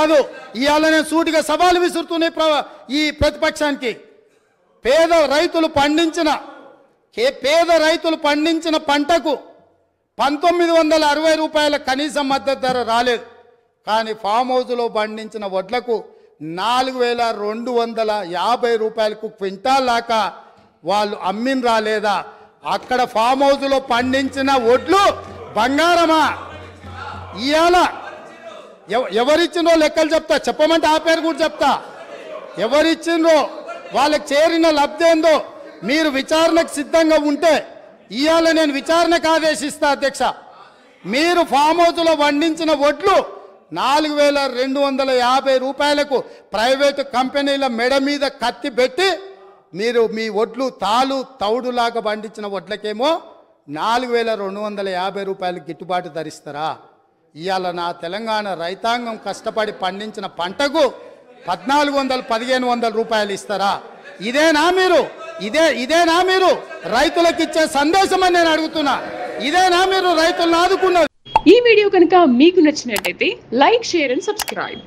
కాదు. ఇవాళ నేను సూటిగా సవాలు విసురుతూనే ఈ ప్రతిపక్షానికి పేద రైతులు పండించిన పంటకు 1960 రూపాయల కనీస మద్దతు ధర రాలేదు. కానీ ఫామ్ హౌస్లో పండించిన వడ్లకు 4250 రూపాయలకు క్వింటాల్ దాకా వాళ్ళు అమ్మిన రాలేదా? అక్కడ ఫామ్ హౌస్లో పండించిన వడ్లు బంగారమా? ఇవాళ ఎవరిచ్చిందో లెక్కలు చెప్తా, చెప్పమంటే ఆ పేరు కూడా చెప్తా. ఎవరిచ్చిందో వాళ్ళకి చేరిన లబ్ధి ఏందో మీరు విచారణకు సిద్ధంగా ఉంటే ఇవాళ నేను విచారణకు ఆదేశిస్తా అధ్యక్ష. మీరు ఫామ్ హౌస్లో పండించిన వడ్లు 4250 రూపాయలకు ప్రైవేటు కంపెనీల మెడ మీద కత్తి పెట్టి మీరు మీ వడ్లు తౌడులాగా పండించిన వడ్లకేమో 4250 రూపాయలు గిట్టుబాటు ధరిస్తారా? ఇవాళ నా తెలంగాణ రైతాంగం కష్టపడి పండించిన పంటకు 1400-1500 రూపాయలు ఇస్తారా? ఇదేనా మీరు రైతులకు ఇచ్చే సందేశం అని నేను అడుగుతున్నా. ఇదేనా మీరు రైతులను ఆదుకున్నది? ఈ వీడియో కనుక మీకు నచ్చినట్లయితే లైక్, షేర్ అండ్ సబ్స్క్రైబ్.